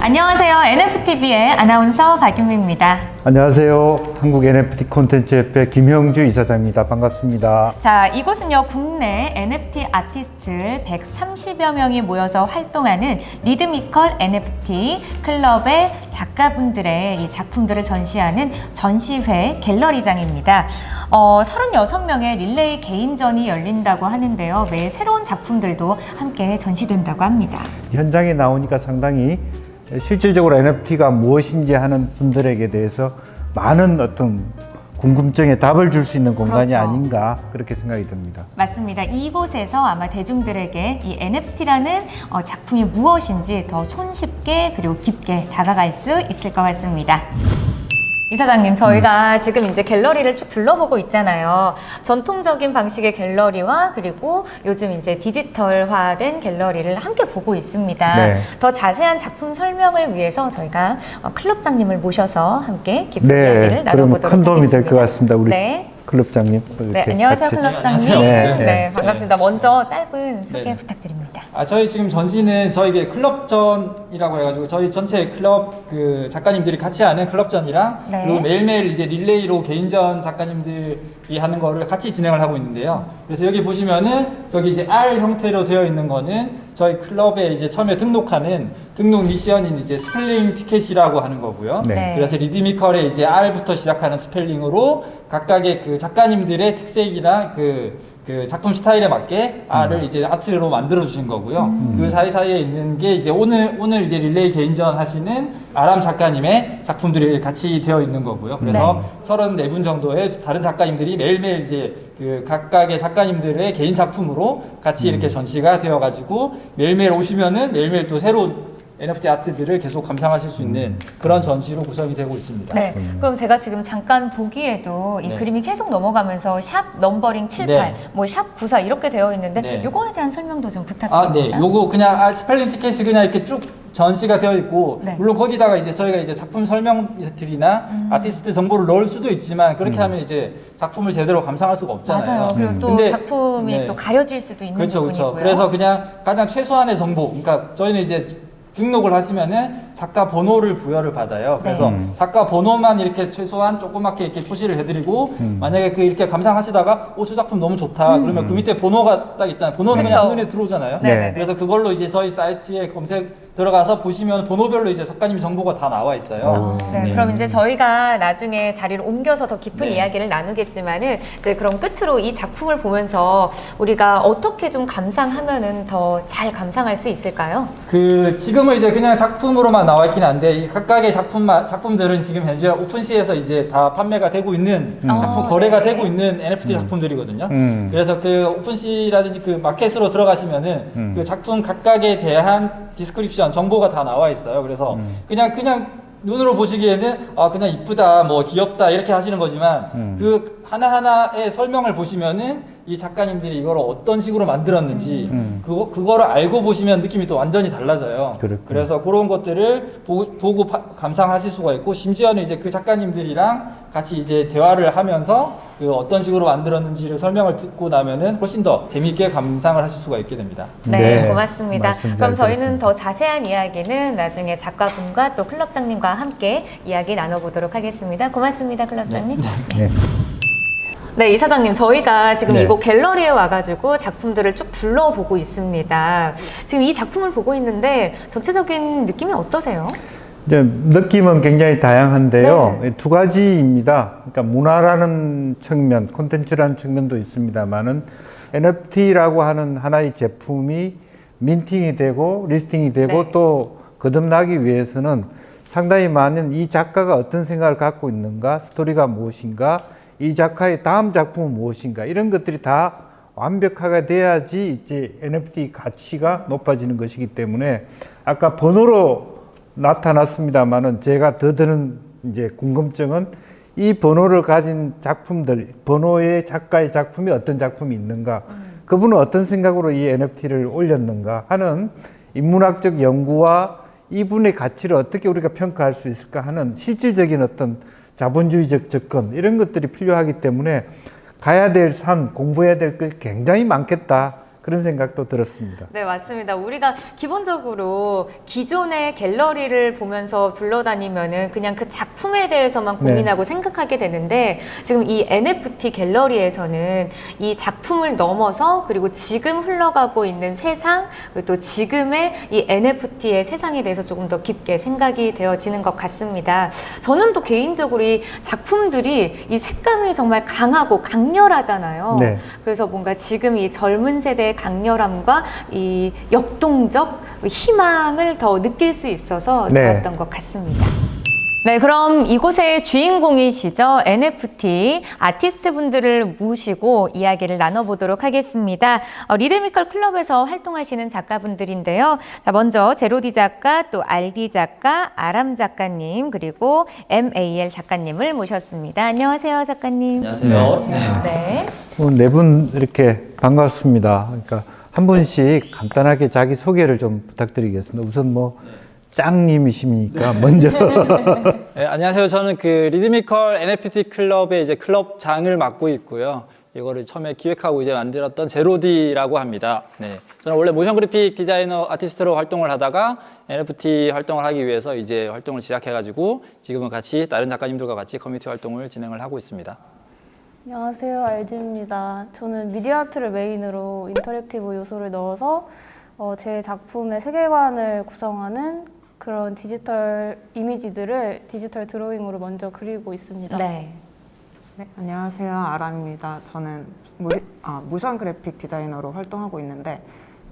안녕하세요. NFTV의 아나운서 박윤미입니다. 안녕하세요. 한국 NFT 콘텐츠 협회 김형주 이사장입니다. 반갑습니다. 자, 이곳은요, 국내 NFT 아티스트 130여 명이 모여서 활동하는 리드미컬 NFT 클럽의 작가분들의 이 작품들을 전시하는 전시회 갤러리장입니다. 36명의 릴레이 개인전이 열린다고 하는데요. 매일 새로운 작품들도 함께 전시된다고 합니다. 현장에 나오니까 상당히 실질적으로 NFT가 무엇인지 하는 분들에게 대해서 많은 어떤 궁금증에 답을 줄 수 있는 공간이 그렇죠. 아닌가 그렇게 생각이 듭니다. 맞습니다. 이곳에서 아마 대중들에게 이 NFT라는 작품이 무엇인지 더 손쉽게 그리고 깊게 다가갈 수 있을 것 같습니다. 이사장님, 저희가 지금 이제 갤러리를 쭉 둘러보고 있잖아요. 전통적인 방식의 갤러리와 그리고 요즘 이제 디지털화된 갤러리를 함께 보고 있습니다. 네. 더 자세한 작품 설명을 위해서 저희가 클럽장님을 모셔서 함께 깊은 이야기를 네, 그럼 나눠보도록 큰 도움이 될 하겠습니다. 것 같습니다. 우리 네. 클럽장님. 네, 안녕하세요, 같이. 클럽장님. 네, 네, 네. 반갑습니다. 먼저 짧은 소개 네. 부탁드립니다. 저희 지금 전시는 저희 클럽전이라고 해가지고 저희 전체 클럽 그 작가님들이 같이 하는 클럽전이랑 네. 그리고 매일매일 이제 릴레이로 개인전 작가님들이 하는 거를 같이 진행을 하고 있는데요. 그래서 여기 보시면은 저기 이제 R 형태로 되어 있는 거는 저희 클럽에 이제 처음에 등록하는 등록 미션인 이제 스펠링 티켓이라고 하는 거고요. 네. 네. 그래서 리드미컬에 이제 R부터 시작하는 스펠링으로 각각의 그 작가님들의 특색이나 그 작품 스타일에 맞게 R을 이제 아트로 만들어 주신 거고요. 그 사이사이에 있는 게 이제 오늘 이제 릴레이 개인전 하시는 아람 작가님의 작품들이 같이 되어 있는 거고요. 그래서 34분 정도의 다른 작가님들이 매일매일 이제 그 각각의 작가님들의 개인 작품으로 같이 이렇게 전시가 되어 가지고 매일매일 오시면은 매일매일 또 새로운 NFT 아트들을 계속 감상하실 수 있는 그런 전시로 구성이 되고 있습니다. 네, 그럼 제가 지금 잠깐 보기에도 이 네. 그림이 계속 넘어가면서 샵 넘버링 78, 네. 뭐 샵 94 이렇게 되어 있는데 네. 요거에 대한 설명도 좀 부탁드립니다. 네. 요거 그냥 스펠링 티켓이 그냥 이렇게 쭉 전시가 되어 있고 네. 물론 거기다가 이제 저희가 이제 작품 설명들이나 아티스트 정보를 넣을 수도 있지만 그렇게 하면 이제 작품을 제대로 감상할 수가 없잖아요. 맞아요. 그리고 또 근데, 작품이 네. 또 가려질 수도 있는 그렇죠, 부분이고요. 그렇죠. 그래서 그냥 가장 최소한의 정보, 그러니까 저희는 이제 등록을 하시면은 작가 번호를 부여를 받아요. 그래서 네. 작가 번호만 이렇게 최소한 조그맣게 이렇게 표시를 해드리고 만약에 그 이렇게 감상하시다가 저 작품 너무 좋다 그러면 그 밑에 번호가 딱 있잖아요. 번호는 그렇죠. 그냥 눈에 들어오잖아요. 네. 그래서 그걸로 이제 저희 사이트에 검색 들어가서 보시면 번호별로 이제 작가님 정보가 다 나와 있어요. 네, 그럼 이제 저희가 나중에 자리를 옮겨서 더 깊은 네. 이야기를 나누겠지만은 이제 그럼 끝으로 이 작품을 보면서 우리가 어떻게 좀 감상하면은 더 잘 감상할 수 있을까요? 지금은 이제 그냥 작품으로만 나와 있긴 한데 이 각각의 작품들은 지금 현재 오픈시에서 이제 다 판매가 되고 있는 작품 거래가 네. 되고 있는 NFT 작품들이거든요. 그래서 그 오픈시라든지 그 마켓으로 들어가시면은 그 작품 각각에 대한 디스크립션 정보가 다 나와 있어요. 그래서 그냥 눈으로 보시기에는 그냥 이쁘다, 뭐 귀엽다 이렇게 하시는 거지만 그 하나하나의 설명을 보시면은 이 작가님들이 이걸 어떤 식으로 만들었는지 그거를 알고 보시면 느낌이 또 완전히 달라져요. 그렇군요. 그래서 그런 것들을 보고 감상하실 수가 있고 심지어는 이제 그 작가님들이랑 같이 이제 대화를 하면서 그 어떤 식으로 만들었는지를 설명을 듣고 나면은 훨씬 더 재미있게 감상을 하실 수가 있게 됩니다. 네, 네, 고맙습니다. 말씀 그럼 잘 저희는 들었습니다. 더 자세한 이야기는 나중에 작가분과 또 클럽장님과 함께 이야기 나눠보도록 하겠습니다. 고맙습니다, 클럽장님. 네. 네, 이사장님, 저희가 지금 네. 이곳 갤러리에 와가지고 작품들을 쭉 둘러보고 있습니다. 지금 이 작품을 보고 있는데 전체적인 느낌이 어떠세요? 이제 느낌은 굉장히 다양한데요. 네. 두 가지입니다. 그러니까 문화라는 측면, 콘텐츠라는 측면도 있습니다만은 NFT라고 하는 하나의 제품이 민팅이 되고 리스팅이 되고 네. 또 거듭나기 위해서는 상당히 많은 이 작가가 어떤 생각을 갖고 있는가, 스토리가 무엇인가, 이 작가의 다음 작품은 무엇인가 이런 것들이 다 완벽하게 돼야지 이제 NFT 가치가 높아지는 것이기 때문에 아까 번호로 나타났습니다만은 제가 더 드는 이제 궁금증은 이 번호를 가진 작품들, 번호의 작가의 작품이 어떤 작품이 있는가, 그분은 어떤 생각으로 이 NFT를 올렸는가 하는 인문학적 연구와 이분의 가치를 어떻게 우리가 평가할 수 있을까 하는 실질적인 어떤 자본주의적 접근 이런 것들이 필요하기 때문에 가야 될 산, 공부해야 될 것이 굉장히 많겠다 그런 생각도 들었습니다. 네, 맞습니다. 우리가 기본적으로 기존의 갤러리를 보면서 둘러다니면은 그냥 그 작품에 대해서만 고민하고 생각하게 되는데 지금 이 NFT 갤러리에서는 이 작품을 넘어서 그리고 지금 흘러가고 있는 세상 그리고 또 지금의 이 NFT의 세상에 대해서 조금 더 깊게 생각이 되어지는 것 같습니다. 저는 또 개인적으로 이 작품들이 이 색감이 정말 강하고 강렬하잖아요. 네. 그래서 뭔가 지금 이 젊은 세대의 강렬함과 이 역동적 희망을 더 느낄 수 있어서 좋았던 것 같습니다. 네, 그럼 이곳의 주인공이시죠. NFT 아티스트 분들을 모시고 이야기를 나눠보도록 하겠습니다. 리드미컬 클럽에서 활동하시는 작가분들인데요. 자, 먼저 제로디 작가, 또 알디 작가, 아람 작가님, 그리고 MAL 작가님을 모셨습니다. 안녕하세요, 작가님. 안녕하세요. 네. 네 분 이렇게 반갑습니다. 그러니까 한 분씩 간단하게 자기 소개를 좀 부탁드리겠습니다. 우선 뭐 짱님이십니까? 먼저. 네, 안녕하세요. 저는 그 리드미컬 NFT 클럽의 이제 클럽장을 맡고 있고요. 이거를 처음에 기획하고 이제 만들었던 제로디라고 합니다. 네. 저는 원래 모션 그래픽 디자이너 아티스트로 활동을 하다가 NFT 활동을 하기 위해서 이제 활동을 시작해가지고 지금은 같이 다른 작가님들과 같이 커뮤니티 활동을 진행을 하고 있습니다. 안녕하세요, 알디입니다. 저는 미디어 아트를 메인으로 인터랙티브 요소를 넣어서 제 작품의 세계관을 구성하는 그런 디지털 이미지들을 디지털 드로잉으로 먼저 그리고 있습니다. 네. 네, 안녕하세요. 아람입니다. 저는 모션 그래픽 디자이너로 활동하고 있는데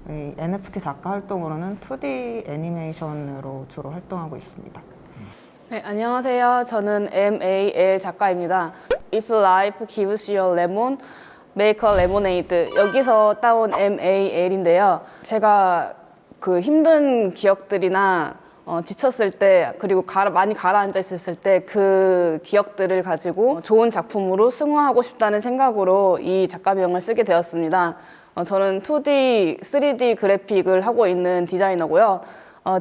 이 NFT 작가 활동으로는 2D 애니메이션으로 주로 활동하고 있습니다. 네, 안녕하세요. 저는 MAL 작가입니다. If life gives you a lemon, make a lemonade. 여기서 따온 MAL인데요. 제가 그 힘든 기억들이나 지쳤을 때 그리고 많이 가라앉아 있었을 때 그 기억들을 가지고 좋은 작품으로 승화하고 싶다는 생각으로 이 작가명을 쓰게 되었습니다. 저는 2D, 3D 그래픽을 하고 있는 디자이너고요.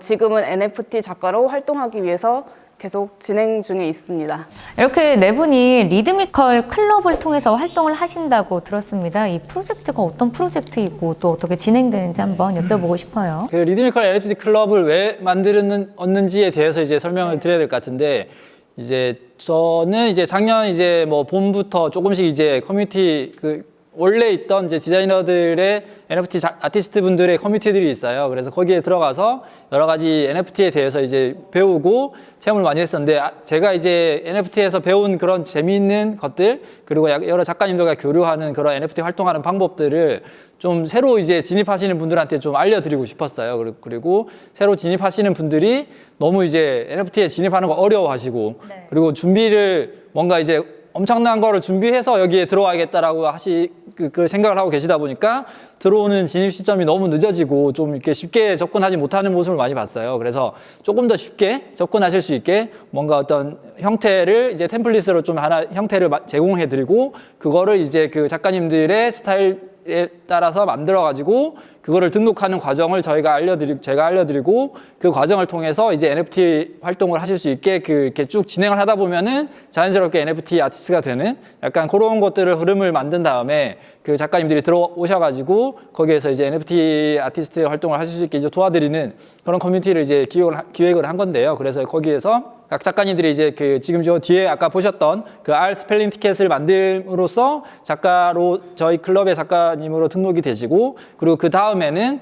지금은 NFT 작가로 활동하기 위해서 계속 진행 중에 있습니다. 이렇게 네 분이 리드미컬 클럽을 통해서 활동을 하신다고 들었습니다. 이 프로젝트가 어떤 프로젝트이고 또 어떻게 진행되는지 한번 여쭤보고 싶어요. 그 리드미컬 NFT 클럽을 왜 만들었는지에 대해서 이제 설명을 드려야 될 것 같은데 이제 저는 이제 작년 이제 뭐 봄부터 조금씩 이제 커뮤니티 원래 있던 이제 디자이너들의 NFT 아티스트 분들의 커뮤니티들이 있어요. 그래서 거기에 들어가서 여러 가지 NFT에 대해서 이제 배우고 체험을 많이 했었는데 제가 이제 NFT에서 배운 그런 재미있는 것들 그리고 여러 작가님들과 교류하는 그런 NFT 활동하는 방법들을 좀 새로 이제 진입하시는 분들한테 좀 알려드리고 싶었어요. 그리고 새로 진입하시는 분들이 너무 이제 NFT에 진입하는 거 어려워하시고 그리고 준비를 뭔가 이제 엄청난 거를 준비해서 여기에 들어와야겠다라고 그 생각을 하고 계시다 보니까 들어오는 진입 시점이 너무 늦어지고 좀 이렇게 쉽게 접근하지 못하는 모습을 많이 봤어요. 그래서 조금 더 쉽게 접근하실 수 있게 뭔가 어떤 형태를 이제 템플릿으로 좀 하나 형태를 제공해 드리고 그거를 이제 그 작가님들의 스타일에 따라서 만들어 가지고 그거를 등록하는 과정을 제가 알려드리고 그 과정을 통해서 이제 NFT 활동을 하실 수 있게 이렇게 쭉 진행을 하다 보면은 자연스럽게 NFT 아티스트가 되는 약간 그런 것들을 흐름을 만든 다음에 그 작가님들이 들어오셔가지고 거기에서 이제 NFT 아티스트 활동을 하실 수 있게 이제 도와드리는 그런 커뮤니티를 이제 기획을 한 건데요. 그래서 거기에서 각 작가님들이 이제 지금 저 뒤에 아까 보셨던 그 R 스펠링 티켓을 만듦으로써 작가로 저희 클럽의 작가님으로 등록이 되시고 그리고 그 다음에는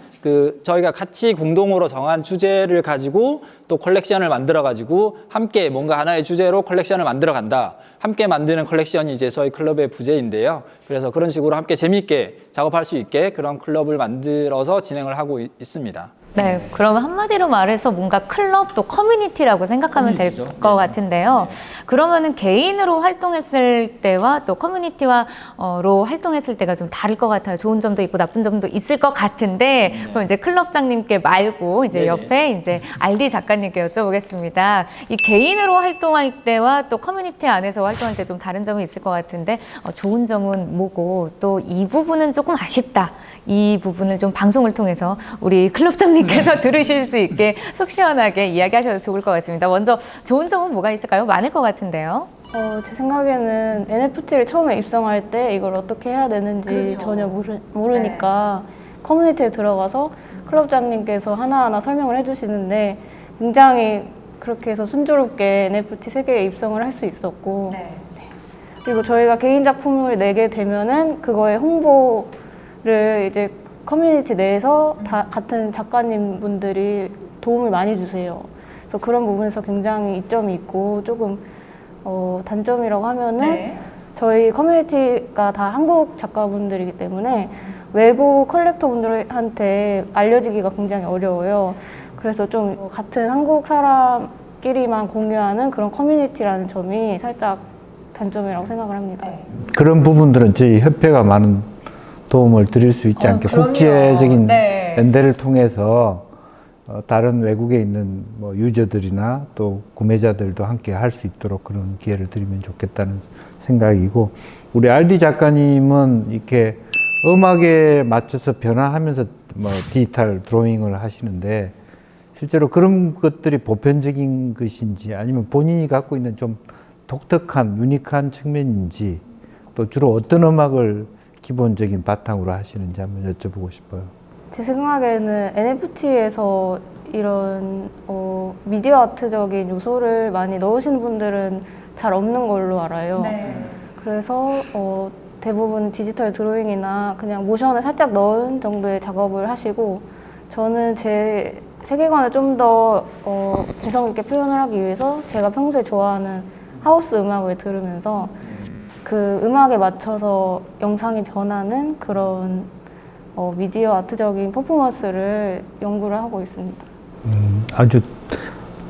저희가 같이 공동으로 정한 주제를 가지고 또 컬렉션을 만들어 가지고 함께 뭔가 하나의 주제로 컬렉션을 만들어 간다. 함께 만드는 컬렉션이 이제 저희 클럽의 부제인데요. 그래서 그런 식으로 함께 재미있게 작업할 수 있게 그런 클럽을 만들어서 진행을 하고 있습니다. 네, 그럼 한마디로 말해서 뭔가 클럽 또 커뮤니티라고 생각하면 될 것 같은데요. 그러면은 개인으로 활동했을 때와 또 커뮤니티와로 활동했을 때가 좀 다를 것 같아요. 좋은 점도 있고 나쁜 점도 있을 것 같은데 그럼 이제 클럽장님께 말고 이제 옆에 이제 알디 작가님께 여쭤보겠습니다. 이 개인으로 활동할 때와 또 커뮤니티 안에서 활동할 때 좀 다른 점이 있을 것 같은데 좋은 점은 뭐고 또 이 부분은 조금 아쉽다. 이 부분을 좀 방송을 통해서 우리 클럽장님께서 들으실 수 있게 속 시원하게 이야기하셔도 좋을 것 같습니다. 먼저 좋은 점은 뭐가 있을까요? 많을 것 같은데요. 제 생각에는 NFT를 처음에 입성할 때 이걸 어떻게 해야 되는지 전혀 모르니까 커뮤니티에 들어가서 클럽장님께서 하나하나 설명을 해주시는데 굉장히 그렇게 해서 순조롭게 NFT 세계에 입성을 할 수 있었고 그리고 저희가 개인 작품을 내게 되면은 그거의 홍보를 이제 커뮤니티 내에서 다 같은 작가님 분들이 도움을 많이 주세요. 그래서 그런 부분에서 굉장히 이점이 있고 조금 단점이라고 하면은 저희 커뮤니티가 다 한국 작가분들이기 때문에 외국 컬렉터분들한테 알려지기가 굉장히 어려워요. 그래서 좀 같은 한국 사람끼리만 공유하는 그런 커뮤니티라는 점이 살짝 단점이라고 생각을 합니다. 그런 부분들은 저희 협회가 많은 도움을 드릴 수 있지 않게 그럼요. 국제적인 네. 연대를 통해서 다른 외국에 있는 뭐 유저들이나 또 구매자들도 함께 할 수 있도록 그런 기회를 드리면 좋겠다는 생각이고, 우리 RD 작가님은 이렇게 음악에 맞춰서 변화하면서 뭐 디지털 드로잉을 하시는데 실제로 그런 것들이 보편적인 것인지 아니면 본인이 갖고 있는 좀 독특한 유니크한 측면인지, 또 주로 어떤 음악을 기본적인 바탕으로 하시는지 한번 여쭤보고 싶어요. 제 생각에는 NFT에서 이런 미디어 아트적인 요소를 많이 넣으시는 분들은 잘 없는 걸로 알아요. 그래서 대부분 디지털 드로잉이나 그냥 모션을 살짝 넣은 정도의 작업을 하시고, 저는 제 세계관을 좀 더 개성 있게 표현을 하기 위해서 제가 평소에 좋아하는 하우스 음악을 들으면서 그 음악에 맞춰서 영상이 변하는 그런 미디어 아트적인 퍼포먼스를 연구를 하고 있습니다. 아주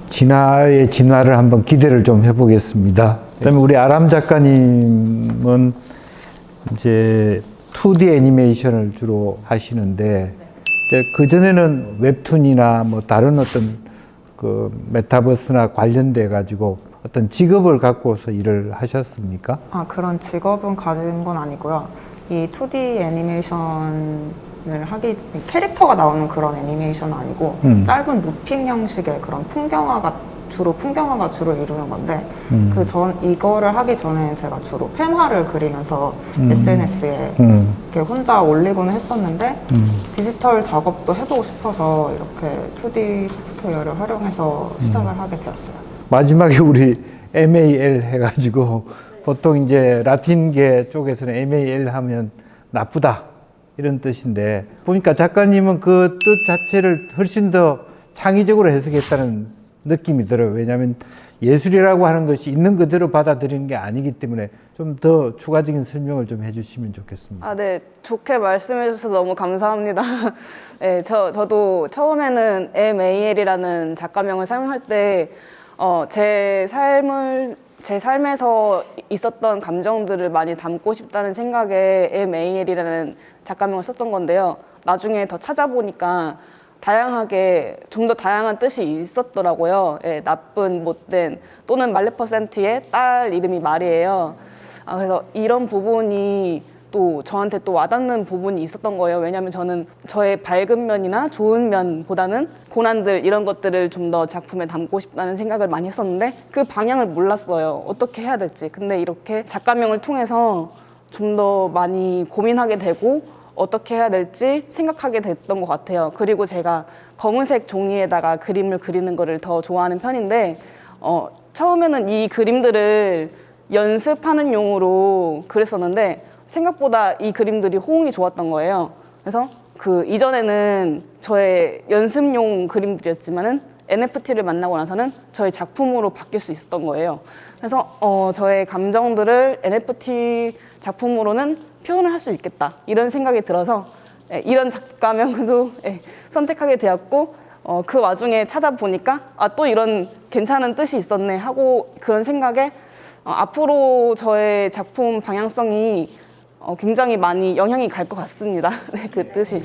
진화의 진화를 한번 기대를 좀 해보겠습니다. 그다음에 우리 아람 작가님은 이제 2D 애니메이션을 주로 하시는데 이제 그 전에는 웹툰이나 뭐 다른 어떤 그 메타버스나 관련돼 가지고 어떤 직업을 갖고서 일을 하셨습니까? 그런 직업은 가진 건 아니고요. 이 2D 애니메이션을 캐릭터가 나오는 그런 애니메이션은 아니고 짧은 무핑 형식의 그런 풍경화가 주로 이루는 건데 이거를 하기 전에 제가 주로 펜화를 그리면서 SNS에 이렇게 혼자 올리곤 했었는데 디지털 작업도 해보고 싶어서 이렇게 2D 소프트웨어를 활용해서 시작을 하게 되었어요. 마지막에 우리 MAL 해가지고 보통 이제 라틴계 쪽에서는 MAL 하면 나쁘다 이런 뜻인데, 보니까 작가님은 그 뜻 자체를 훨씬 더 창의적으로 해석했다는 느낌이 들어요. 왜냐하면 예술이라고 하는 것이 있는 그대로 받아들이는 게 아니기 때문에 좀 더 추가적인 설명을 좀 해주시면 좋겠습니다. 네. 좋게 말씀해 주셔서 너무 감사합니다. 네, 저도 처음에는 MAL이라는 작가명을 사용할 때 제 삶에서 있었던 감정들을 많이 담고 싶다는 생각에 MAL이라는 작가명을 썼던 건데요. 나중에 더 찾아보니까 좀 더 다양한 뜻이 있었더라고요. 나쁜, 못된, 또는 말레퍼센트의 딸 이름이 말이에요. 그래서 이런 부분이 또 저한테 또 와닿는 부분이 있었던 거예요. 왜냐하면 저는 저의 밝은 면이나 좋은 면보다는 고난들 이런 것들을 좀 더 작품에 담고 싶다는 생각을 많이 했었는데 그 방향을 몰랐어요. 어떻게 해야 될지. 근데 이렇게 작가명을 통해서 좀 더 많이 고민하게 되고 어떻게 해야 될지 생각하게 됐던 것 같아요. 그리고 제가 검은색 종이에다가 그림을 그리는 거를 더 좋아하는 편인데 처음에는 이 그림들을 연습하는 용으로 그렸었는데 생각보다 이 그림들이 호응이 좋았던 거예요. 그래서 이전에는 저의 연습용 그림들이었지만은 NFT를 만나고 나서는 저의 작품으로 바뀔 수 있었던 거예요. 그래서 저의 감정들을 NFT 작품으로는 표현을 할 수 있겠다 이런 생각이 들어서 이런 작가명도 선택하게 되었고, 그 와중에 찾아보니까 또 이런 괜찮은 뜻이 있었네 하고 그런 생각에 앞으로 저의 작품 방향성이 굉장히 많이 영향이 갈 것 같습니다. 그 뜻이.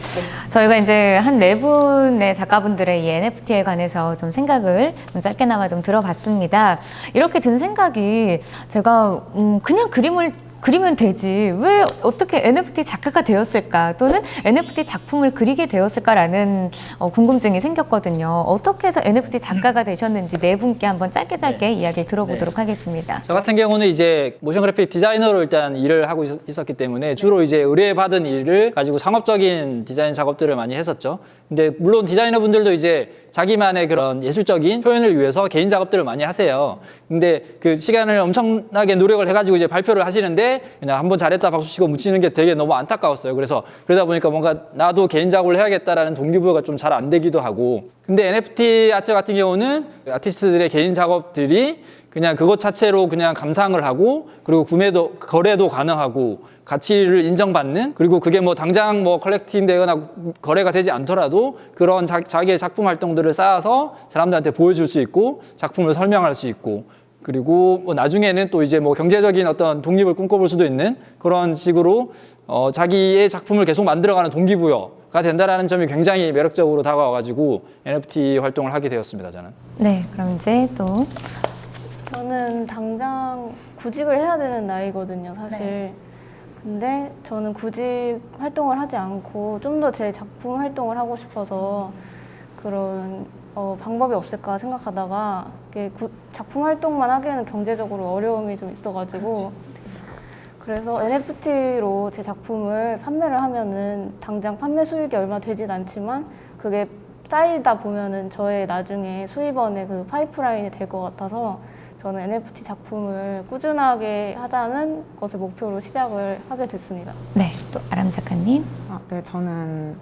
저희가 이제 한 4분의 작가분들의 이 NFT에 관해서 좀 생각을 좀 짧게나마 좀 들어봤습니다. 이렇게 든 생각이 제가 그냥 그림을 그리면 되지. 왜 어떻게 NFT 작가가 되었을까? 또는 NFT 작품을 그리게 되었을까라는 궁금증이 생겼거든요. 어떻게 해서 NFT 작가가 되셨는지 네 분께 한번 짧게 이야기 들어보도록 하겠습니다. 저 같은 경우는 이제 모션 그래픽 디자이너로 일단 일을 하고 있었기 때문에 주로 이제 의뢰받은 일을 가지고 상업적인 디자인 작업들을 많이 했었죠. 근데 물론 디자이너 분들도 이제 자기만의 그런 예술적인 표현을 위해서 개인 작업들을 많이 하세요. 근데 그 시간을 엄청나게 노력을 해가지고 이제 발표를 하시는데 그냥 한번 잘했다 박수 치고 묻히는 게 되게 너무 안타까웠어요. 그래서 그러다 보니까 뭔가 나도 개인 작업을 해야겠다라는 동기부여가 좀 잘 안 되기도 하고. 근데 NFT 아트 같은 경우는 아티스트들의 개인 작업들이 그냥 그것 자체로 그냥 감상을 하고 그리고 구매도 거래도 가능하고 가치를 인정받는 그리고 그게 뭐 당장 뭐 컬렉팅 되거나 거래가 되지 않더라도 그런 자기의 작품 활동들을 쌓아서 사람들한테 보여줄 수 있고 작품을 설명할 수 있고 그리고 뭐 나중에는 또 이제 뭐 경제적인 어떤 독립을 꿈꿔볼 수도 있는 그런 식으로 자기의 작품을 계속 만들어가는 동기부여가 된다라는 점이 굉장히 매력적으로 다가와가지고 NFT 활동을 하게 되었습니다. 저는. 네, 그럼 이제 또 저는 당장 구직을 해야 되는 나이거든요, 사실. 네. 근데 저는 구직 활동을 하지 않고 좀 더 제 작품 활동을 하고 싶어서 그런 방법이 없을까 생각하다가 이게 작품 활동만 하기에는 경제적으로 어려움이 좀 있어가지고 그래서 NFT로 제 작품을 판매를 하면은 당장 판매 수익이 얼마 되진 않지만 그게 쌓이다 보면은 저의 나중에 수입원의 그 파이프라인이 될 것 같아서 저는 NFT 작품을 꾸준하게 하자는 것을 목표로 시작을 하게 됐습니다. 네, 또 아람 작가님. 네, 저는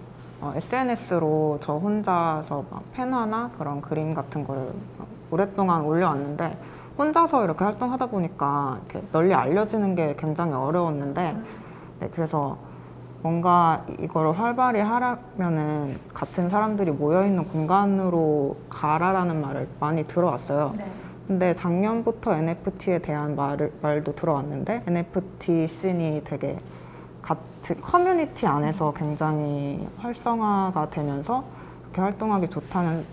SNS로 저 혼자서 막 펜화나 그런 그림 같은 거를 오랫동안 올려왔는데 혼자서 이렇게 활동하다 보니까 이렇게 널리 알려지는 게 굉장히 어려웠는데 네, 그래서 뭔가 이걸 활발히 하려면은 같은 사람들이 모여있는 공간으로 가라라는 말을 많이 들어왔어요. 근데 작년부터 NFT에 대한 말도 들어왔는데 NFT 씬이 되게 같은 커뮤니티 안에서 굉장히 활성화가 되면서 그렇게 활동하기 좋다는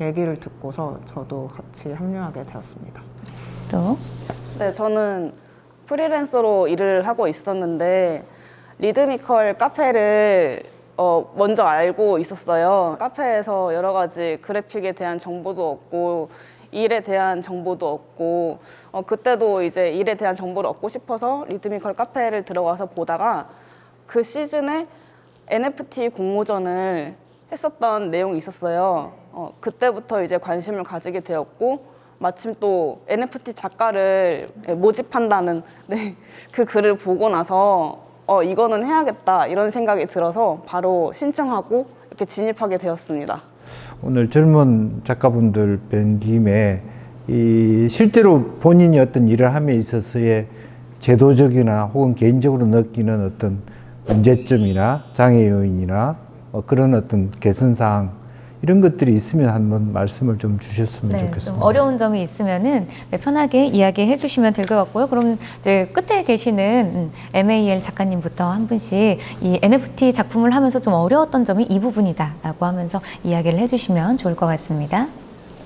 얘기를 듣고서 저도 같이 합류하게 되었습니다. 또 네, 저는 프리랜서로 일을 하고 있었는데 리드미컬 카페를 먼저 알고 있었어요. 카페에서 여러 가지 그래픽에 대한 정보도 얻고 일에 대한 정보도 얻고 그때도 이제 일에 대한 정보를 얻고 싶어서 리드미컬 카페를 들어가서 보다가 그 시즌에 NFT 공모전을 했었던 내용이 있었어요. 그때부터 이제 관심을 가지게 되었고 마침 또 NFT 작가를 모집한다는 네, 그 글을 보고 나서 이거는 해야겠다 이런 생각이 들어서 바로 신청하고 이렇게 진입하게 되었습니다. 오늘 젊은 작가분들 뵌 김에 실제로 본인이 어떤 일을 함에 있어서의 제도적이나 혹은 개인적으로 느끼는 어떤 문제점이나 장애 요인이나 그런 어떤 개선사항 이런 것들이 있으면 한번 말씀을 좀 주셨으면 좀 좋겠습니다. 어려운 점이 있으면은 편하게 이야기해 주시면 될 것 같고요. 그럼 이제 끝에 계시는 MAL 작가님부터 한 분씩 이 NFT 작품을 하면서 좀 어려웠던 점이 이 부분이다라고 하면서 이야기를 해주시면 좋을 것 같습니다.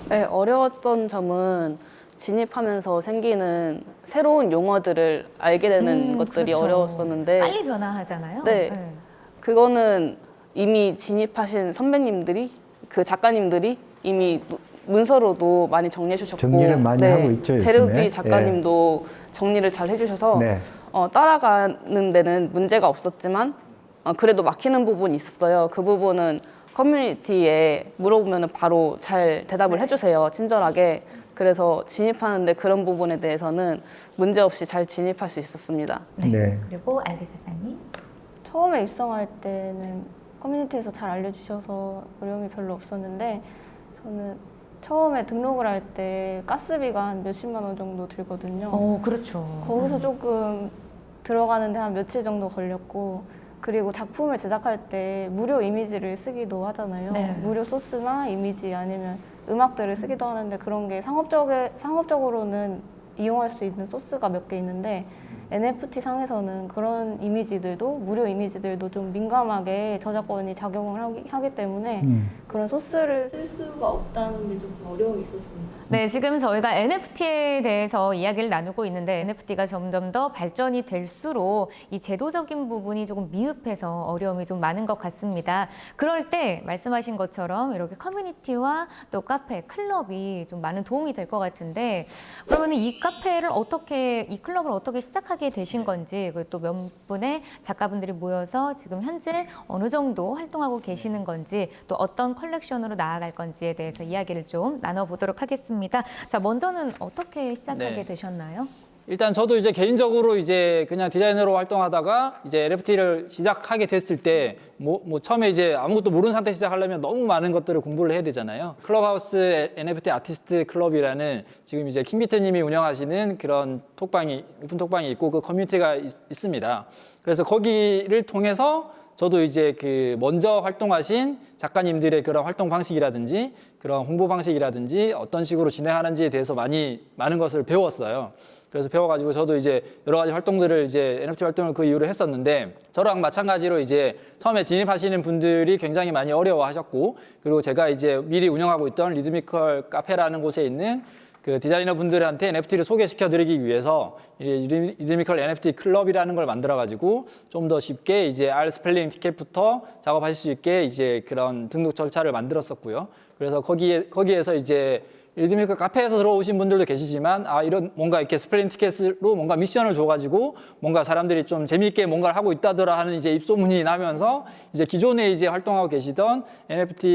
네, 어려웠던 점은 진입하면서 생기는 새로운 용어들을 알게 되는 것들이 그렇죠. 어려웠었는데 빨리 변화하잖아요. 네. 그거는 이미 진입하신 선배님들이 그 작가님들이 이미 문서로도 많이 정리해 주셨고 정리를 많이 하고 있죠, 요즘에. 제르디 작가님도 정리를 잘 해주셔서 네. 따라가는 데는 문제가 없었지만 그래도 막히는 부분이 있었어요. 그 부분은 커뮤니티에 물어보면 바로 잘 대답을 해주세요. 친절하게. 그래서 진입하는데 그런 부분에 대해서는 문제없이 잘 진입할 수 있었습니다. 네. 그리고 알리 작가님. 처음에 입성할 때는 커뮤니티에서 잘 알려주셔서 어려움이 별로 없었는데 저는 처음에 등록을 할 때 가스비가 한 몇십만 원 정도 들거든요. 그렇죠. 거기서 조금 들어가는데 한 며칠 정도 걸렸고 그리고 작품을 제작할 때 무료 이미지를 쓰기도 하잖아요. 네. 무료 소스나 이미지 아니면 음악들을 쓰기도 하는데 그런 게 상업적으로는 이용할 수 있는 소스가 몇 개 있는데 NFT 상에서는 그런 이미지들도 무료 이미지들도 좀 민감하게 저작권이 작용을 하기 때문에 그런 소스를 쓸 수가 없다는 게 좀 어려움이 있었습니다. 네, 지금 저희가 NFT에 대해서 이야기를 나누고 있는데 NFT가 점점 더 발전이 될수록 이 제도적인 부분이 조금 미흡해서 어려움이 좀 많은 것 같습니다. 그럴 때 말씀하신 것처럼 이렇게 커뮤니티와 또 카페, 클럽이 좀 많은 도움이 될 것 같은데 그러면 이 클럽을 어떻게 시작하게 되신 건지 그리고 또 몇 분의 작가분들이 모여서 지금 현재 어느 정도 활동하고 계시는 건지 또 어떤 컬렉션으로 나아갈 건지에 대해서 이야기를 좀 나눠보도록 하겠습니다. 자, 먼저는 어떻게 시작하게 네. 되셨나요? 일단 저도 이제 개인적으로 이제 그냥 디자이너로 활동하다가 이제 NFT를 시작하게 됐을 때 뭐 처음에 이제 아무것도 모르는 상태 시작하려면 너무 많은 것들을 공부를 해야 되잖아요. 클럽하우스 NFT 아티스트 클럽이라는 지금 이제 킴비트님이 운영하시는 그런 오픈 톡방이 있고 그 커뮤니티가 있습니다. 그래서 거기를 통해서 저도 이제 그 먼저 활동하신 작가님들의 그런 활동 방식이라든지 그런 홍보 방식이라든지 어떤 식으로 진행하는지에 대해서 많은 것을 배웠어요. 그래서 배워가지고 저도 이제 여러 가지 활동들을 이제 NFT 활동을 그 이후로 했었는데 저랑 마찬가지로 이제 처음에 진입하시는 분들이 굉장히 많이 어려워하셨고 그리고 제가 이제 미리 운영하고 있던 리드미컬 카페라는 곳에 있는 그 디자이너 분들한테 NFT를 소개시켜 드리기 위해서 리드미컬 NFT 클럽이라는 걸 만들어 가지고 좀 더 쉽게 이제 R 스펠링 티켓부터 작업하실 수 있게 이제 그런 등록 절차를 만들었었고요. 그래서 거기에서 이제 리드미컬 카페에서 들어오신 분들도 계시지만 이런 뭔가 이렇게 스펠링 티켓으로 뭔가 미션을 줘가지고 뭔가 사람들이 좀 재미있게 뭔가를 하고 있다더라 하는 이제 입소문이 나면서 이제 기존에 이제 활동하고 계시던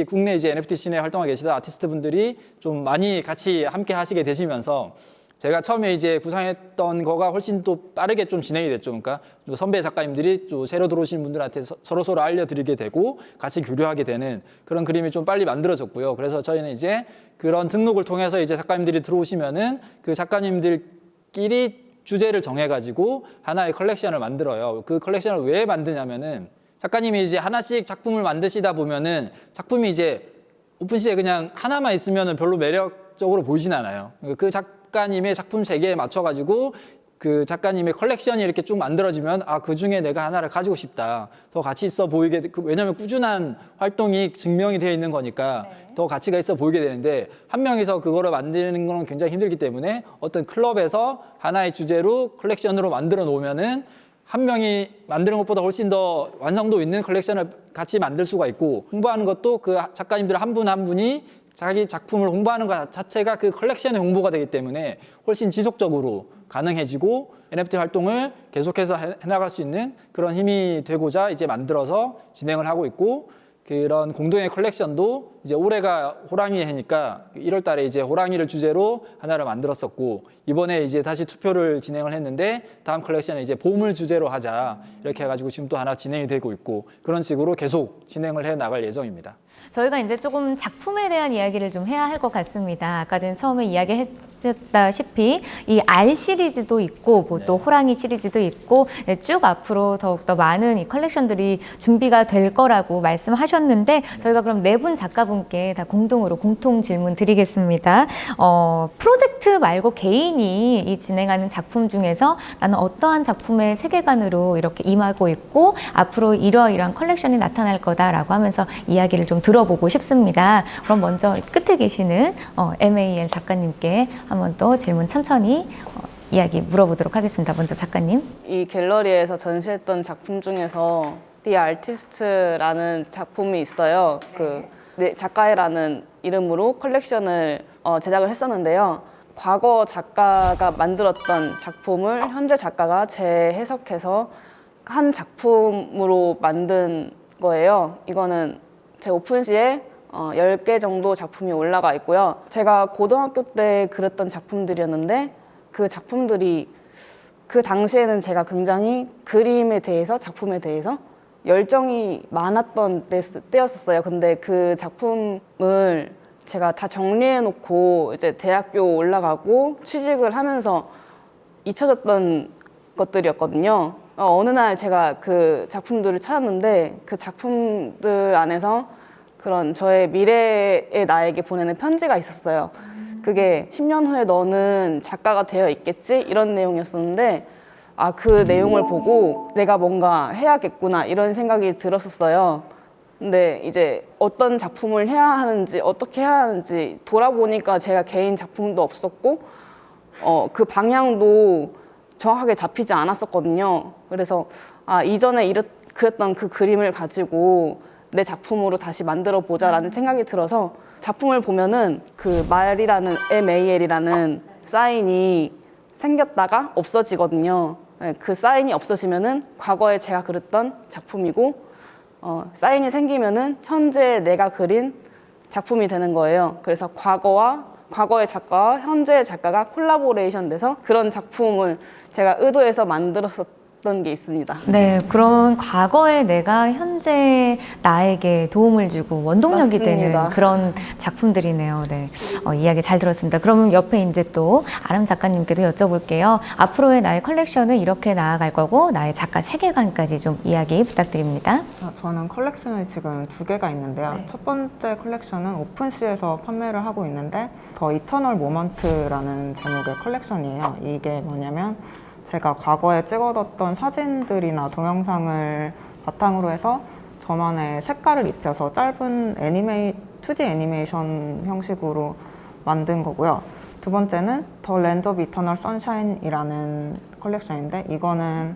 국내 이제 NFT 씬에 활동하고 계시던 아티스트 분들이 좀 많이 같이 함께 하시게 되시면서 제가 처음에 이제 구상했던 거가 훨씬 또 빠르게 좀 진행이 됐죠. 그러니까 선배 작가님들이 또 새로 들어오신 분들한테 서로 알려드리게 되고 같이 교류하게 되는 그런 그림이 좀 빨리 만들어졌고요. 그래서 저희는 이제 그런 등록을 통해서 이제 작가님들이 들어오시면은 그 작가님들끼리 주제를 정해가지고 하나의 컬렉션을 만들어요. 그 컬렉션을 왜 만드냐면은 작가님이 이제 하나씩 작품을 만드시다 보면은 작품이 이제 오픈시에 그냥 하나만 있으면은 별로 매력적으로 보이진 않아요. 그 작가님의 작품 세계에 맞춰가지고 그 작가님의 컬렉션이 이렇게 쭉 만들어지면 그 중에 내가 하나를 가지고 싶다. 더 가치 있어 보이게 왜냐하면 꾸준한 활동이 증명이 되어 있는 거니까 더 가치가 있어 보이게 되는데 한 명이서 그거를 만드는 건 굉장히 힘들기 때문에 어떤 클럽에서 하나의 주제로 컬렉션으로 만들어 놓으면은 한 명이 만드는 것보다 훨씬 더 완성도 있는 컬렉션을 같이 만들 수가 있고 홍보하는 것도 그 작가님들 한 분 한 분이 자기 작품을 홍보하는 것 자체가 그 컬렉션의 홍보가 되기 때문에 훨씬 지속적으로 가능해지고 NFT 활동을 계속해서 해나갈 수 있는 그런 힘이 되고자 이제 만들어서 진행을 하고 있고 그런 공동의 컬렉션도 이제 올해가 호랑이 해니까 1월 달에 이제 호랑이를 주제로 하나를 만들었었고 이번에 이제 다시 투표를 진행을 했는데 다음 컬렉션에 이제 봄을 주제로 하자 이렇게 해가지고 지금 또 하나 진행이 되고 있고 그런 식으로 계속 진행을 해 나갈 예정입니다. 저희가 이제 조금 작품에 대한 이야기를 좀 해야 할 것 같습니다. 아까 전에 처음에 이야기했다시피 이 R 시리즈도 있고 뭐 또 호랑이 시리즈도 있고 쭉 앞으로 더욱더 많은 이 컬렉션들이 준비가 될 거라고 말씀하셨는데 저희가 그럼 네 분 작가분께 다 공통 질문 드리겠습니다. 프로젝트 말고 개인이 이 진행하는 작품 중에서 나는 어떠한 작품의 세계관으로 이렇게 임하고 있고 앞으로 이러이러한 컬렉션이 나타날 거다라고 하면서 이야기를 좀 들어보고 싶습니다. 그럼 먼저 끝에 계시는 MAL 작가님께 한번 또 질문 천천히 이야기 물어보도록 하겠습니다. 먼저 작가님. 이 갤러리에서 전시했던 작품 중에서 The Artist라는 작품이 있어요. 네, 작가회라는 이름으로 컬렉션을 제작을 했었는데요. 과거 작가가 만들었던 작품을 현재 작가가 재해석해서 한 작품으로 만든 거예요. 이거는 제 오픈시에 10개 정도 작품이 올라가 있고요. 제가 고등학교 때 그렸던 작품들이었는데 그 작품들이 그 당시에는 제가 굉장히 그림에 대해서 작품에 대해서 열정이 많았던 때였었어요. 근데 그 작품을 제가 다 정리해 놓고 이제 대학교 올라가고 취직을 하면서 잊혀졌던 것들이었거든요. 어느 날 제가 그 작품들을 찾았는데 그 작품들 안에서 그런 저의 미래의 나에게 보내는 편지가 있었어요. 그게 10년 후에 너는 작가가 되어 있겠지? 이런 내용이었었는데 그 내용을 보고 내가 뭔가 해야겠구나 이런 생각이 들었었어요. 근데 이제 어떤 작품을 해야 하는지 어떻게 해야 하는지 돌아보니까 제가 개인 작품도 없었고 그 방향도 정확하게 잡히지 않았었거든요. 그래서 이전에 그렸던 그 그림을 가지고 내 작품으로 다시 만들어 보자라는 생각이 들어서 작품을 보면은 그 말이라는 MAL이라는 사인이 생겼다가 없어지거든요. 네, 그 사인이 없어지면은 과거에 제가 그렸던 작품이고 사인이 생기면은 현재 내가 그린 작품이 되는 거예요. 그래서 과거의 작가와 현재의 작가가 콜라보레이션 돼서 그런 작품을 제가 의도해서 만들었었던 게 있습니다. 네, 그런 과거의 내가 현재 나에게 도움을 주고 원동력이 맞습니다. 되는 그런 작품들이네요. 네, 이야기 잘 들었습니다. 그럼 옆에 이제 또 아름 작가님께도 여쭤볼게요. 앞으로의 나의 컬렉션은 이렇게 나아갈 거고 나의 작가 세계관까지 좀 이야기 부탁드립니다. 저는 컬렉션이 지금 2개가 있는데요. 네. 첫 번째 컬렉션은 오픈시에서 판매를 하고 있는데 더 이터널 모먼트라는 제목의 컬렉션이에요. 이게 뭐냐면 제가 과거에 찍어뒀던 사진들이나 동영상을 바탕으로 해서 저만의 색깔을 입혀서 짧은 2D 애니메이션 형식으로 만든 거고요. 두 번째는 더 랜드 오브 이터널 선샤인이라는 컬렉션인데 이거는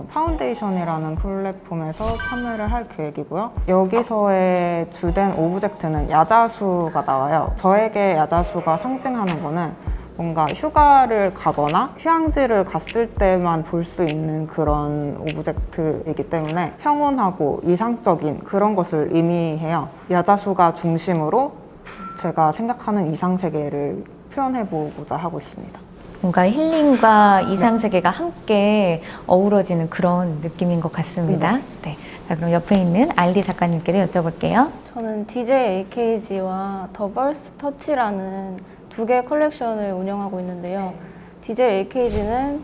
파운데이션이라는 플랫폼에서 판매를 할 계획이고요. 여기서의 주된 오브젝트는 야자수가 나와요. 저에게 야자수가 상징하는 거는 뭔가 휴가를 가거나 휴양지를 갔을 때만 볼 수 있는 그런 오브젝트이기 때문에 평온하고 이상적인 그런 것을 의미해요. 야자수가 중심으로 제가 생각하는 이상세계를 표현해보고자 하고 있습니다. 뭔가 힐링과 이상세계가 함께 어우러지는 그런 느낌인 것 같습니다. 네. 자, 그럼 옆에 있는 알디 작가님께도 여쭤볼게요. 저는 DJ AKG와 더 벌스 터치라는 2개의 컬렉션을 운영하고 있는데요. DJ AKG는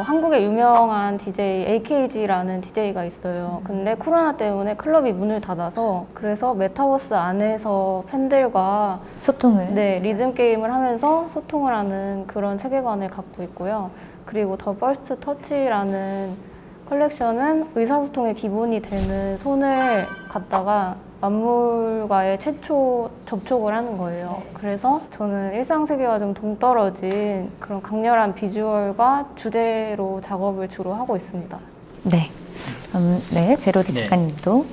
한국의 유명한 DJ AKG라는 DJ가 있어요. 근데 코로나 때문에 클럽이 문을 닫아서 그래서 메타버스 안에서 팬들과 소통을. 네, 리듬 게임을 하면서 소통을 하는 그런 세계관을 갖고 있고요. 그리고 더 벌스트 터치라는 컬렉션은 의사소통의 기본이 되는 손을 갖다가 만물과의 최초 접촉을 하는 거예요. 그래서 저는 일상세계와 좀 동떨어진 그런 강렬한 비주얼과 주제로 작업을 주로 하고 있습니다. 네. 네, 제로디 작가님도.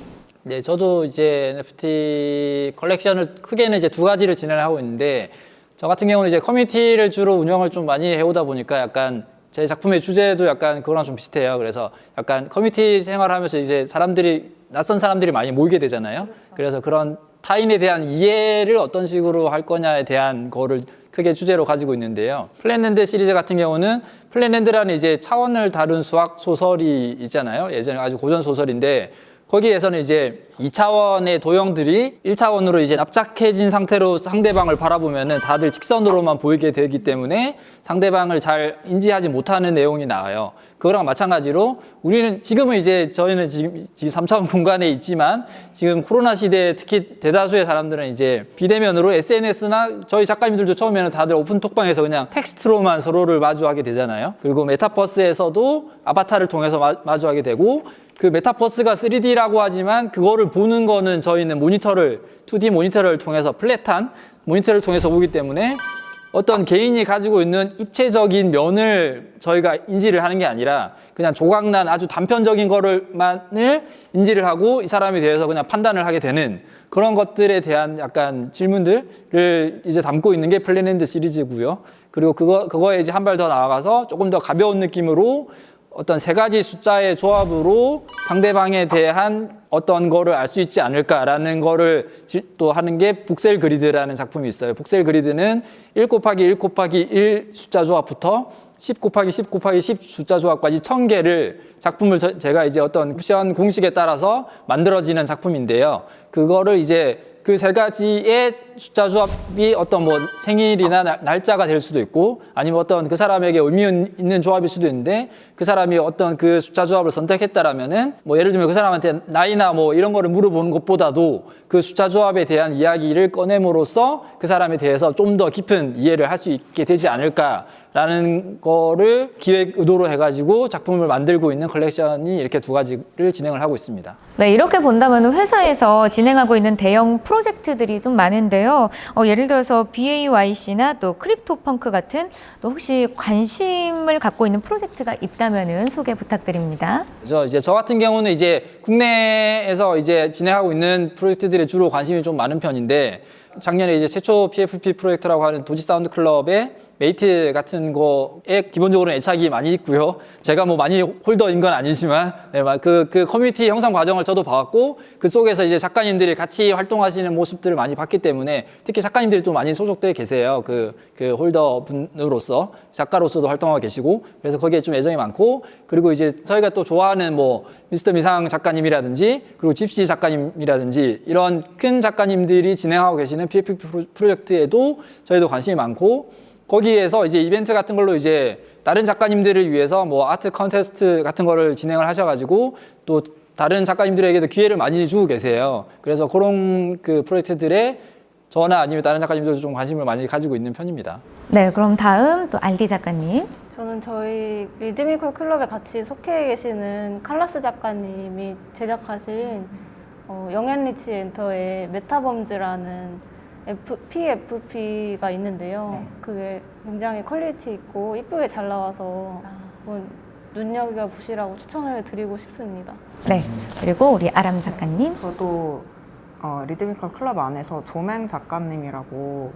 네, 저도 이제 NFT 컬렉션을 크게는 이제 2가지를 진행을 하고 있는데 저 같은 경우는 이제 커뮤니티를 주로 운영을 좀 많이 해오다 보니까 약간 제 작품의 주제도 약간 그거랑 좀 비슷해요. 그래서 약간 커뮤니티 생활하면서 이제 낯선 사람들이 많이 모이게 되잖아요. 그래서 그런 타인에 대한 이해를 어떤 식으로 할 거냐에 대한 거를 크게 주제로 가지고 있는데요. 플랜랜드 시리즈 같은 경우는 플랜랜드라는 이제 차원을 다룬 수학 소설이 있잖아요. 예전에 아주 고전 소설인데 거기에서는 이제 2차원의 도형들이 1차원으로 이제 납작해진 상태로 상대방을 바라보면은 다들 직선으로만 보이게 되기 때문에 상대방을 잘 인지하지 못하는 내용이 나와요. 그거랑 마찬가지로 우리는 지금은 이제 저희는 지금 3차원 공간에 있지만 지금 코로나 시대에 특히 대다수의 사람들은 이제 비대면으로 SNS나 저희 작가님들도 처음에는 다들 오픈톡방에서 그냥 텍스트로만 서로를 마주하게 되잖아요. 그리고 메타버스에서도 아바타를 통해서 마주하게 되고 그 메타버스가 3D라고 하지만 그거를 보는 거는 저희는 2D 모니터를 통해서 플랫한 모니터를 통해서 보기 때문에 어떤 개인이 가지고 있는 입체적인 면을 저희가 인지를 하는 게 아니라 그냥 조각난 아주 단편적인 거를만을 인지를 하고 이 사람에 대해서 그냥 판단을 하게 되는 그런 것들에 대한 약간 질문들을 이제 담고 있는 게 플랜랜드 시리즈고요. 그리고 그거에 이제 한 발 더 나아가서 조금 더 가벼운 느낌으로 어떤 3가지 숫자의 조합으로 상대방에 대한 어떤 거를 알 수 있지 않을까라는 거를 또 하는 게 복셀 그리드라는 작품이 있어요. 복셀 그리드는 1 곱하기 1 곱하기 1 숫자 조합부터 10 곱하기 10 곱하기 10 숫자 조합까지 1000개를 작품을 제가 이제 어떤 옵션 공식에 따라서 만들어지는 작품인데요. 그거를 이제 그 3가지의 숫자 조합이 어떤 뭐 생일이나 날짜가 될 수도 있고 아니면 어떤 그 사람에게 의미 있는 조합일 수도 있는데 그 사람이 어떤 그 숫자 조합을 선택했다라면은 뭐 예를 들면 그 사람한테 나이나 뭐 이런 거를 물어보는 것보다도 그 숫자 조합에 대한 이야기를 꺼냄으로써 그 사람에 대해서 좀 더 깊은 이해를 할 수 있게 되지 않을까라는 거를 기획 의도로 해가지고 작품을 만들고 있는 컬렉션이 이렇게 두 가지를 진행을 하고 있습니다. 네, 이렇게 본다면 회사에서 진행하고 있는 대형 프로젝트들이 좀 많은데요. 예를 들어서 BAYC나 또 크립토펑크 같은 또 혹시 관심을 갖고 있는 프로젝트가 있다면은 소개 부탁드립니다. 저 같은 경우는 이제 국내에서 이제 진행하고 있는 프로젝트들에 주로 관심이 좀 많은 편인데 작년에 이제 최초 PFP 프로젝트라고 하는 도지 사운드 클럽의 메이트 같은 거에 기본적으로는 애착이 많이 있고요. 제가 뭐 많이 홀더인 건 아니지만 네, 그 커뮤니티 형성 과정을 저도 봐왔고 그 속에서 이제 작가님들이 같이 활동하시는 모습들을 많이 봤기 때문에 특히 작가님들이 또 많이 소속돼 계세요. 그 홀더 분으로서 작가로서도 활동하고 계시고 그래서 거기에 좀 애정이 많고 그리고 이제 저희가 또 좋아하는 뭐 미스터 미상 작가님이라든지 그리고 집시 작가님이라든지 이런 큰 작가님들이 진행하고 계시는 PFP 프로젝트에도 저희도 관심이 많고 거기에서 이제 이벤트 같은 걸로 이제 다른 작가님들을 위해서 뭐 아트 컨테스트 같은 거를 진행을 하셔가지고 또 다른 작가님들에게도 기회를 많이 주고 계세요. 그래서 그런 그 프로젝트들에 저나 아니면 다른 작가님들도 좀 관심을 많이 가지고 있는 편입니다. 네, 그럼 다음 또 알디 작가님. 저는 저희 리드미컬 클럽에 같이 속해 계시는 칼라스 작가님이 제작하신 영앤리치 엔터의 메타범즈라는 PFP가 있는데요. 그게 굉장히 퀄리티 있고 이쁘게 잘 나와서 한번 눈여겨보시라고 추천을 드리고 싶습니다. 네, 그리고 우리 아람 작가님. 저도 리드미컬 클럽 안에서 조맹 작가님이라고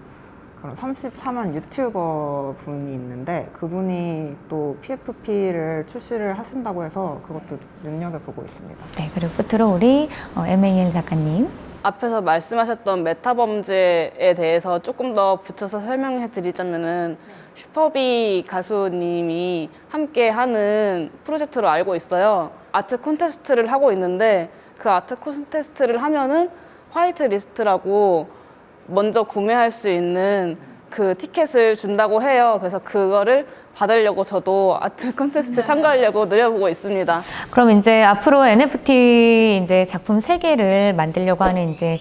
그런 34만 유튜버 분이 있는데 그분이 또 PFP를 출시를 하신다고 해서 그것도 눈여겨보고 있습니다. 네, 그리고 끝으로 우리 MAN 작가님. 앞에서 말씀하셨던 메타범즈에 대해서 조금 더 붙여서 설명해 드리자면은 슈퍼비 가수님이 함께 하는 프로젝트로 알고 있어요. 아트 콘테스트를 하고 있는데 그 아트 콘테스트를 하면은 화이트 리스트라고 먼저 구매할 수 있는 그 티켓을 준다고 해요. 그래서 그거를 받으려고 저도 아트 콘테스트 참가하려고 노려보고 있습니다. 그럼 이제 앞으로 NFT 이제 작품 3개를 만들려고 하는 이제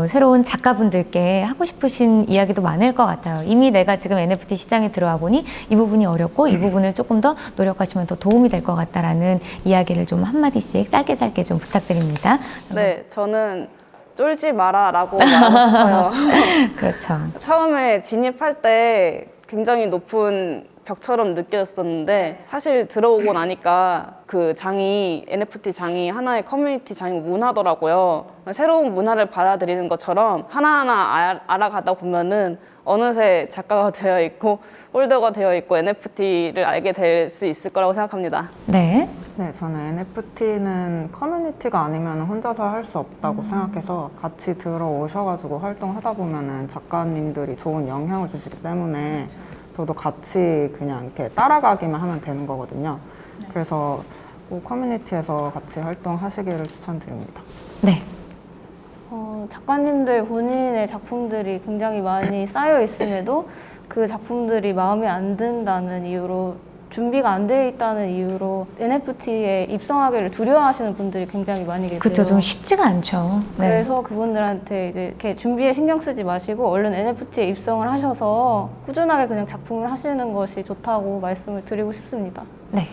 새로운 작가분들께 하고 싶으신 이야기도 많을 것 같아요. 이미 내가 지금 NFT 시장에 들어와 보니 이 부분이 어렵고 이 부분을 조금 더 노력하시면 더 도움이 될 것 같다라는 이야기를 좀 한마디씩 짧게 좀 부탁드립니다. 네, 저는 쫄지 마라라고 말하고 싶어요. 그렇죠. 처음에 진입할 때 굉장히 높은 벽처럼 느껴졌었는데 사실 들어오고 나니까 그 장이 NFT 장이 하나의 커뮤니티 장이 문화더라고요. 새로운 문화를 받아들이는 것처럼 하나하나 알아가다 보면은 어느새 작가가 되어 있고 홀더가 되어 있고 NFT를 알게 될 수 있을 거라고 생각합니다. 네. 네, 저는 NFT는 커뮤니티가 아니면 혼자서 할 수 없다고 생각해서 같이 들어오셔가지고 활동하다 보면은 작가님들이 좋은 영향을 주시기 때문에 저도 같이 그냥 이렇게 따라가기만 하면 되는 거거든요. 그래서 꼭 커뮤니티에서 같이 활동하시기를 추천드립니다. 네. 작가님들 본인의 작품들이 굉장히 많이 쌓여 있음에도 그 작품들이 마음에 안 든다는 이유로 준비가 안 돼 있다는 이유로 NFT에 입성하기를 두려워하시는 분들이 굉장히 많이 계세요. 그렇죠. 좀 쉽지가 않죠. 네. 그래서 그분들한테 이제 이렇게 준비에 신경 쓰지 마시고 얼른 NFT에 입성을 하셔서 꾸준하게 그냥 작품을 하시는 것이 좋다고 말씀을 드리고 싶습니다. 네.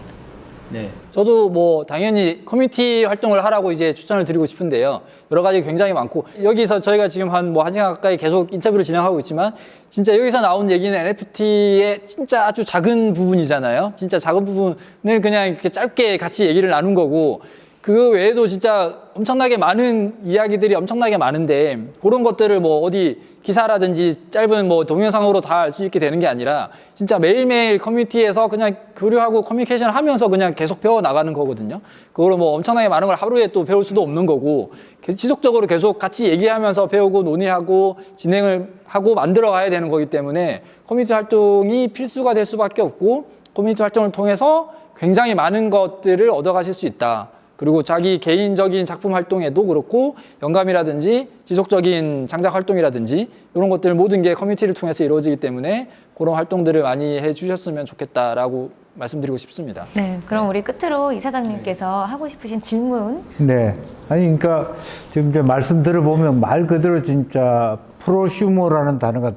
네. 저도 뭐 당연히 커뮤니티 활동을 하라고 이제 추천을 드리고 싶은데요. 여러 가지 굉장히 많고 여기서 저희가 지금 한 시간 가까이 계속 인터뷰를 진행하고 있지만 진짜 여기서 나온 얘기는 NFT의 진짜 아주 작은 부분이잖아요. 진짜 작은 부분을 그냥 이렇게 짧게 같이 얘기를 나눈 거고 그 외에도 진짜 엄청나게 많은 이야기들이 엄청나게 많은데 그런 것들을 뭐 어디 기사라든지 짧은 뭐 동영상으로 다 알 수 있게 되는 게 아니라 진짜 매일매일 커뮤니티에서 그냥 교류하고 커뮤니케이션 하면서 그냥 계속 배워 나가는 거거든요. 그걸 뭐 엄청나게 많은 걸 하루에 또 배울 수도 없는 거고 지속적으로 계속 같이 얘기하면서 배우고 논의하고 진행을 하고 만들어 가야 되는 거기 때문에 커뮤니티 활동이 필수가 될 수밖에 없고 커뮤니티 활동을 통해서 굉장히 많은 것들을 얻어가실 수 있다. 그리고 자기 개인적인 작품 활동에도 그렇고 영감이라든지 지속적인 창작 활동이라든지 이런 것들 모든 게 커뮤니티를 통해서 이루어지기 때문에 그런 활동들을 많이 해주셨으면 좋겠다라고 말씀드리고 싶습니다. 네, 그럼 우리 끝으로 이사장님께서 하고 싶으신 질문. 네. 아니, 그러니까 지금 이제 말씀 들어보면 말 그대로 진짜 프로슈머라는 단어가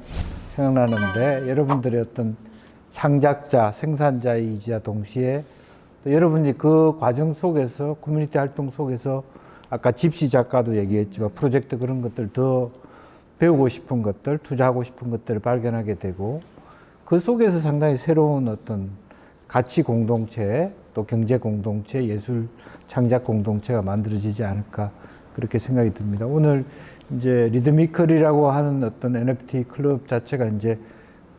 생각나는데 여러분들의 어떤 창작자, 생산자이자 동시에 또 여러분이 그 과정 속에서 커뮤니티 활동 속에서 아까 집시 작가도 얘기했지만 프로젝트 그런 것들 더 배우고 싶은 것들, 투자하고 싶은 것들을 발견하게 되고 그 속에서 상당히 새로운 어떤 가치 공동체, 또 경제 공동체, 예술 창작 공동체가 만들어지지 않을까 그렇게 생각이 듭니다. 오늘 이제 리드미컬이라고 하는 어떤 NFT 클럽 자체가 이제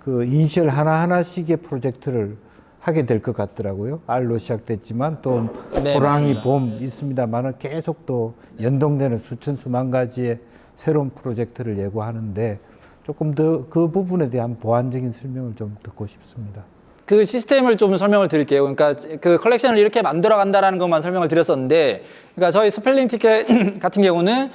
그 이니셜 하나하나씩의 프로젝트를 하게 될 것 같더라고요. R로 시작됐지만 또 네, 호랑이 맞습니다. 봄 있습니다만은 계속 또 연동되는 수천 수만 가지의 새로운 프로젝트를 예고하는데 조금 더 그 부분에 대한 보완적인 설명을 좀 듣고 싶습니다. 그 시스템을 좀 설명을 드릴게요. 그러니까 그 컬렉션을 이렇게 만들어 간다라는 것만 설명을 드렸었는데, 그러니까 저희 스펠링 티켓 같은 경우는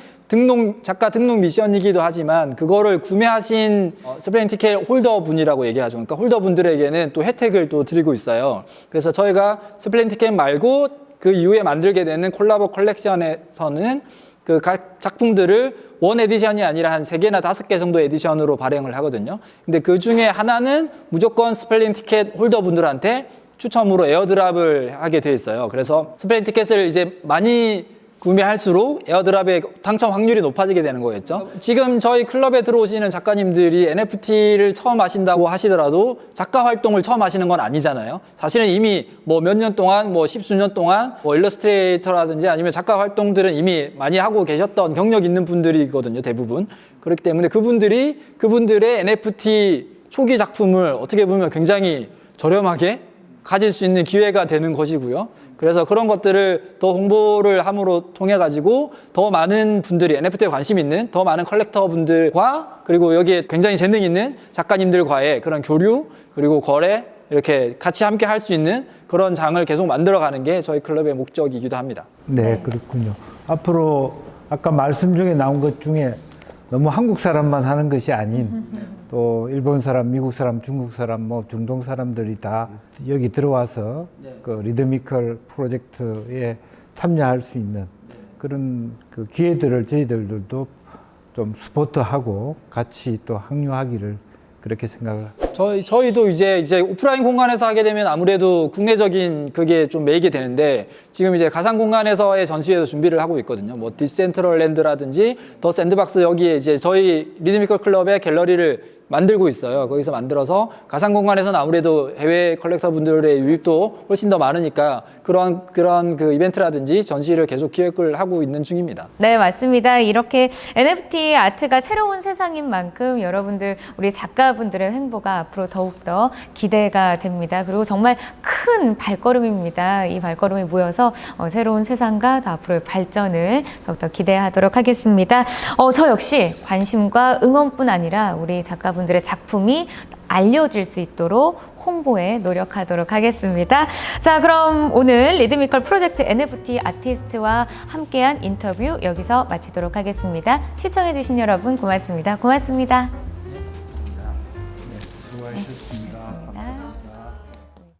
작가 등록 미션이기도 하지만 그거를 구매하신 스펠링 티켓 홀더 분이라고 얘기하죠. 그러니까 홀더 분들에게는 또 혜택을 또 드리고 있어요. 그래서 저희가 스펠링 티켓 말고 그 이후에 만들게 되는 콜라보 컬렉션에서는 그 각 작품들을 원 에디션이 아니라 한 3개나 5개 정도 에디션으로 발행을 하거든요. 근데 그 중에 하나는 무조건 스펠링 티켓 홀더 분들한테 추첨으로 에어드랍을 하게 돼 있어요. 그래서 스펠링 티켓을 이제 많이 구매할수록 에어드랍의 당첨 확률이 높아지게 되는 거겠죠. 지금 저희 클럽에 들어오시는 작가님들이 NFT를 처음 하신다고 하시더라도 작가 활동을 처음 하시는 건 아니잖아요. 사실은 이미 뭐 몇 년 동안, 뭐 십수년 동안 뭐 일러스트레이터라든지 아니면 작가 활동들은 이미 많이 하고 계셨던 경력 있는 분들이거든요, 대부분. 그렇기 때문에 그분들의 NFT 초기 작품을 어떻게 보면 굉장히 저렴하게 가질 수 있는 기회가 되는 것이고요. 그래서 그런 것들을 더 홍보를 함으로 통해 가지고 더 많은 분들이 NFT에 관심 있는 더 많은 컬렉터 분들과 그리고 여기에 굉장히 재능 있는 작가님들과의 그런 교류 그리고 거래 이렇게 같이 함께 할 수 있는 그런 장을 계속 만들어가는 게 저희 클럽의 목적이기도 합니다. 네, 그렇군요. 앞으로 아까 말씀 중에 나온 것 중에 너무 한국 사람만 하는 것이 아닌 또 일본 사람, 미국 사람, 중국 사람, 뭐 중동 사람들이 다 여기 들어와서 그 리드미컬 프로젝트에 참여할 수 있는 그런 그 기회들을 저희들도 좀 스포트하고 같이 또 항류하기를 그렇게 생각을. 저희도 이제 오프라인 공간에서 하게 되면 아무래도 국내적인 그게 좀 매이게 되는데 지금 이제 가상 공간에서의 전시회도 준비를 하고 있거든요. 뭐 디센트럴랜드라든지 더 샌드박스 여기에 이제 저희 리드미컬 클럽의 갤러리를 만들고 있어요. 거기서 만들어서 가상 공간에서는 아무래도 해외 컬렉터 분들의 유입도 훨씬 더 많으니까 그런 그 이벤트라든지 전시를 계속 기획을 하고 있는 중입니다. 네, 맞습니다. 이렇게 NFT 아트가 새로운 세상인 만큼 여러분들, 우리 작가분들의 행보가 앞으로 더욱더 기대가 됩니다. 그리고 정말 큰 발걸음입니다. 이 발걸음이 모여서 새로운 세상과 더 앞으로의 발전을 더욱더 기대하도록 하겠습니다. 저 역시 관심과 응원뿐 아니라 우리 작가분들의 작품이 알려질 수 있도록 홍보에 노력하도록 하겠습니다. 자, 그럼 오늘 리드미컬 프로젝트 NFT 아티스트와 함께한 인터뷰 여기서 마치도록 하겠습니다. 시청해주신 여러분 고맙습니다. 고맙습니다. 수고하셨습니다. 네, 고맙습니다.